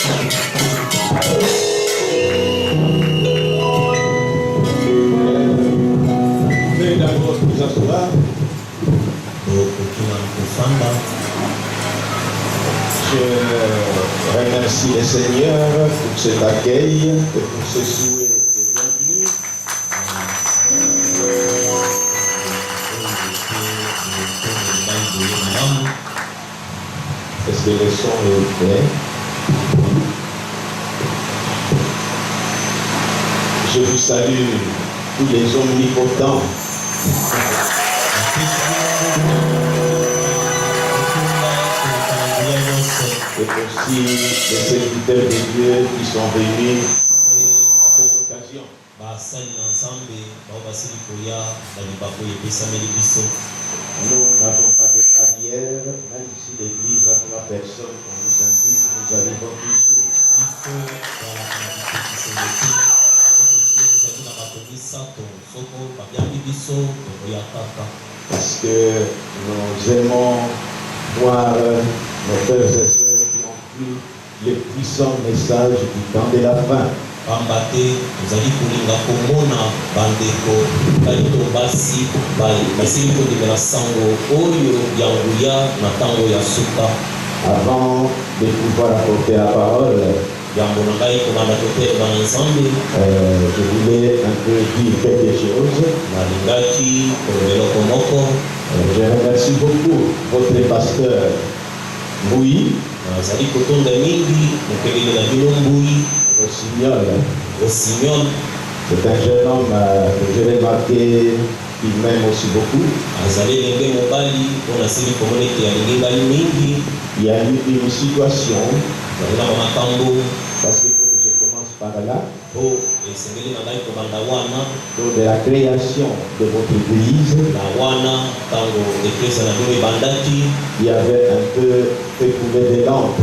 Je remercie le Seigneur pour cet accueil et pour ce souhait de bienvenue. Est-ce que le son est fait? Je vous salue tous les omnipotents. Et aussi les serviteurs de Dieu qui sont venus à cette occasion. Nous n'avons pas de carrière, même si l'église a 3 personnes, on nous invite, nous arrivons toujours. Parce que nous aimons voir nos frères et sœurs qui ont pris le puissant message du temps de la fin. Avant de pouvoir apporter la parole, je voulais un peu dire quelque chose. Je remercie beaucoup votre pasteur Moui, Rossignol. C'est un jeune homme que j'ai remarqué qui m'aime aussi beaucoup. Il y a eu une situation, parce qu'il faut que je commence par là, lors de la création de votre église, il y avait un peu fait couler des lampes.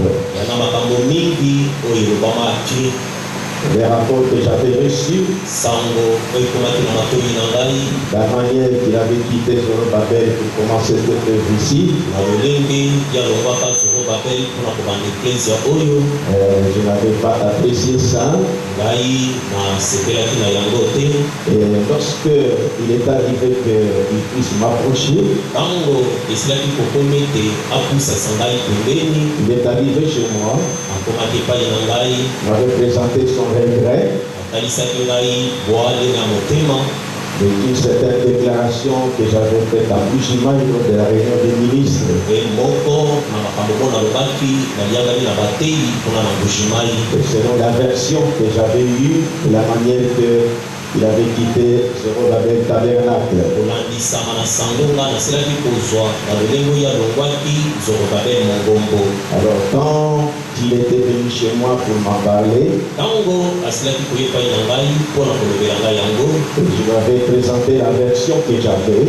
Les rapports que j'avais reçus, la manière qu'il avait quitté Zorobabel pour commencer cette œuvre ici, je n'avais pas apprécié ça. Et lorsque il est arrivé qu'il puisse m'approcher, il est arrivé chez moi, m'avait présenté son regret d'une certaine déclaration que j'avais faite à Bushima lors de la réunion des ministres. Et selon la version que j'avais eue, la manière qu'il avait quitté Zorobabel Tabernacle. Alors quand il était venu chez moi pour m'en parler, je lui avais présenté la version que j'avais.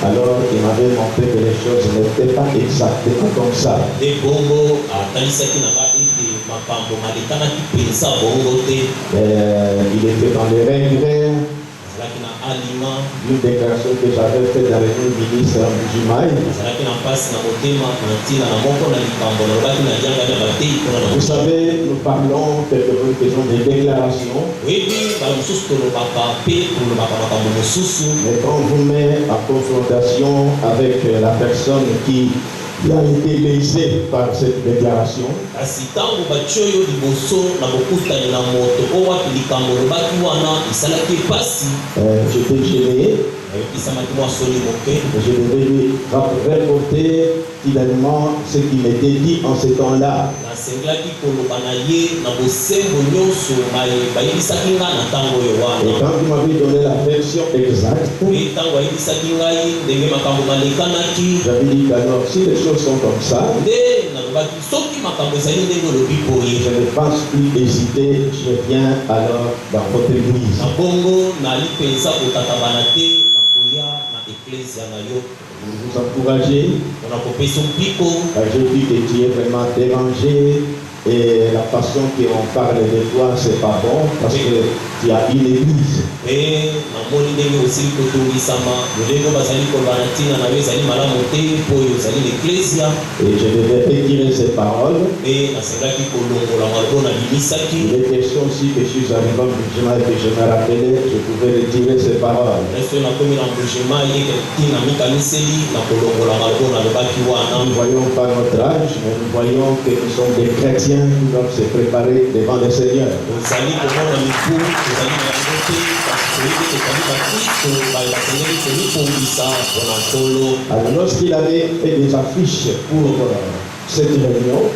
Alors il m'avait montré que les choses n'étaient pas exactement comme ça. Il était dans les regrets. Une déclaration que j'avais faite avec le ministre Mbujimaï. Vous savez, nous parlons quelquefois des déclarations. Mais quand on vous met en confrontation avec la personne qui a été lésée par cette déclaration, j'étais gêné. Je devais lui rapporter finalement ce qui m'était dit en ce temps-là. Et quand il m'avait donné la version exacte, j'avais dit alors si les choses sont comme ça, je ne pense plus hésiter, je viens alors dans votre église. Vous encourager. J'ai vu que tu es vraiment dérangé Et la façon qu'on parle de toi, c'est pas bon parce que tu as une église. Et je devais retirer ces paroles. Il est question aussi que je suis arrivé au Mbujima et que je me rappelais, je pouvais retirer ces paroles. Nous voyons pas notre âge, mais nous voyons que nous sommes des chrétiens qui doivent se préparer devant le Seigneur. Alors lorsqu'il avait fait des affiches pour cette réunion,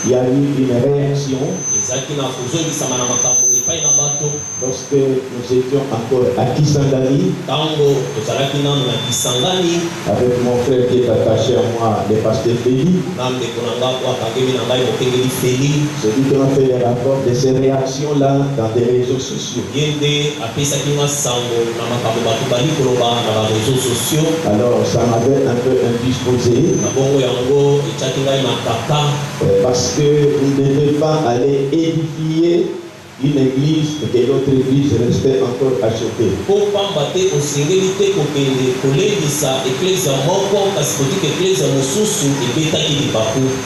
il y a eu une réaction. Lorsque nous étions encore à Kisangani, avec mon frère qui est attaché à moi, le pasteur Félix, celui qui a fait les rapports de ces réactions-là dans des réseaux sociaux. Alors ça m'avait un peu indisposé, parce que vous ne devez pas aller édifier une église et que l'autre église restait encore achetée.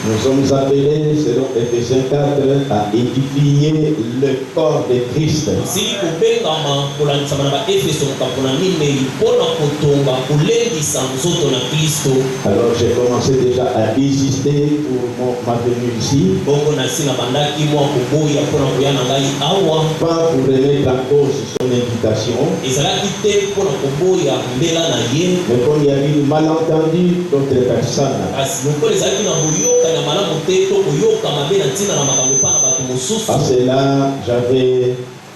Nous sommes appelés, selon Ephésiens 4, à édifier le corps de Christ. Alors j'ai commencé déjà à désister pour ma venue ici. Pas pour remettre en cause son invitation, mais comme il y a eu un malentendu d'autres personnes, à cela j'avais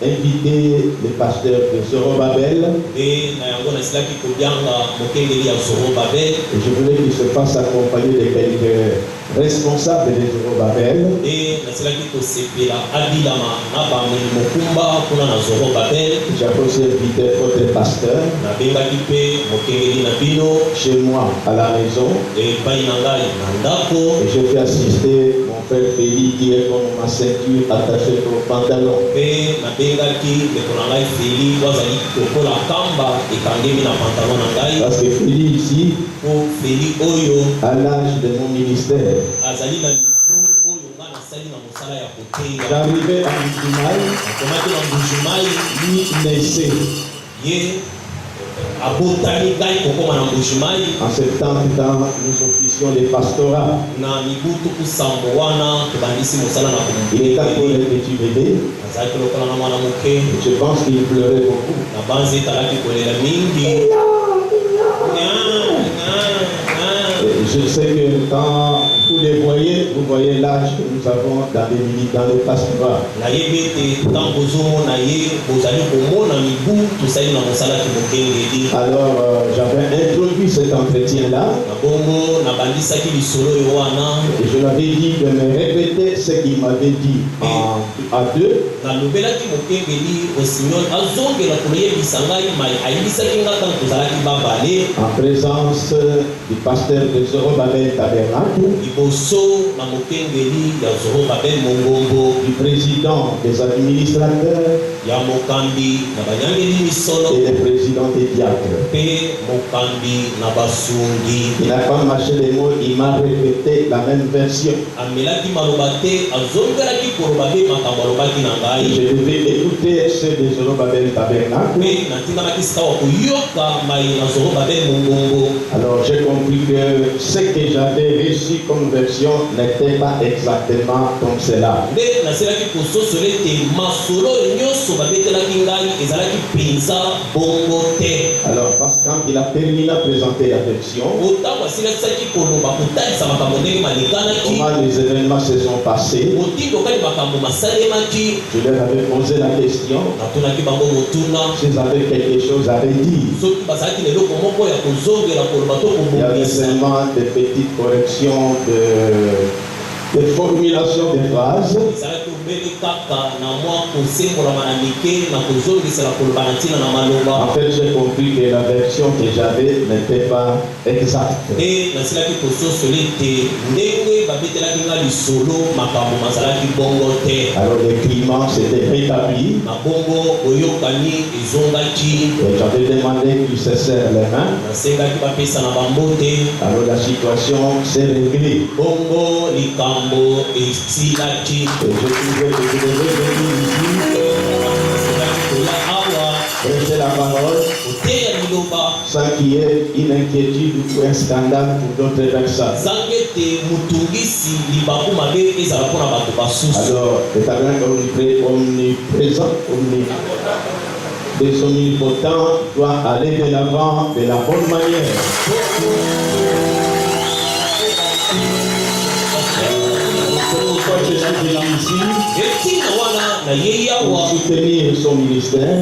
invité le pasteur de Zorobabel, et je voulais qu'il se fasse accompagner de quelques responsables de Zorobabel. J'ai aussi invité votre pasteur chez moi à la maison, et je fais assister mon frère Félix qui est comme ma ceinture attachée au pantalon. Parce que Félix ici, à l'âge de mon ministère, j'arrivais à Mbujimai, lui naissait. En ce temps, nous officions les pastorats. Il était encore un petit bébé. Je pense qu'il pleurait beaucoup. Je sais que quand vous les voyez, vous voyez l'âge que nous avons dans les minutes, dans les pastorats. Alors j'avais introduit cet entretien-là, et je l'avais dit de me répéter ce qu'il m'avait dit à deux. En présence du pasteur de Zorobabel Tabernacle, du président des administrateurs et des présidents des diacres. Il n'a pas mâché les mots, il m'a répété la même version. Je devais écouter ceux de Zorobabel Tabernacle. Alors j'ai compris que ce que j'avais reçu comme version n'était pas exactement comme cela. Alors parce que quand il a terminé à présenter la version, comment les événements se sont passés, je leur avais posé la question s'ils avaient quelque chose à redire. Il y avait seulement des petites corrections des formulations de phrases. En fait, j'ai compris que la version que j'avais n'était pas exacte. Alors le climat s'était rétabli. Et j'avais demandé qu'ils se serrent les mains. Alors la situation s'est réglée. Et je trouvais que je devais venir ici, prêcher la parole, sans qu'il y ait une inquiétude ou un scandale pour d'autres personnes. Alors, le tabernacle omniprésent, des omnipotents doit aller de l'avant de la bonne manière. Je suis venu ici pour soutenir son ministère.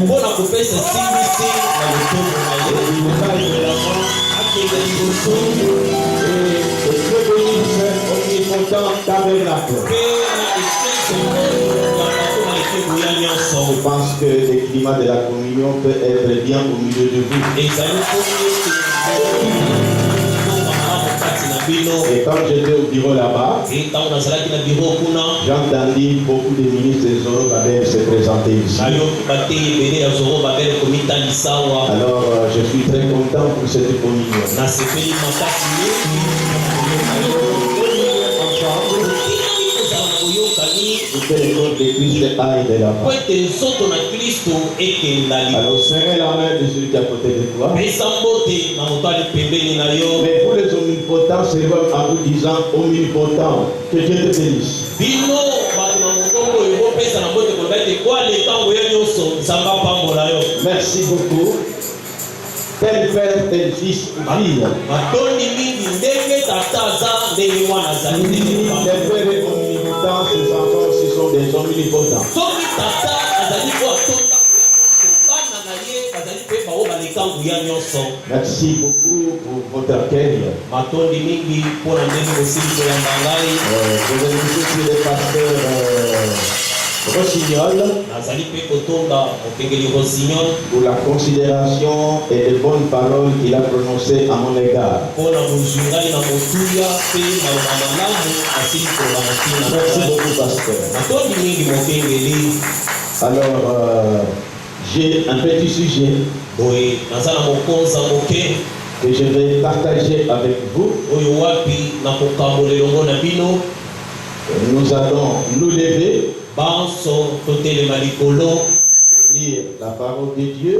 Je pense que le climat de la communion peut être bien au milieu de vous. Et quand j'étais au bureau là-bas, j'ai entendu beaucoup de ministres de Zorobabel se présenter ici. Alors je suis très content pour cette communion. Que le corps de Christ aille de là-bas. Alors serrez la main de celui qui est à côté de toi. Mais pour les omnipotents, c'est en vous disant omnipotent, que Dieu te bénisse. Merci beaucoup. Tel père, tel fils, fille. Les pères omnipotents, ces enfants aussi sont des omnipotents. Merci beaucoup pour votre accueil. Je vais vous dire les pasteurs Rossignol pour la considération et les bonnes paroles qu'il a prononcées à mon égard. Merci beaucoup, pasteur. Alors, j'ai un petit sujet que je vais partager avec vous. Nous allons nous lever, lire la parole de Dieu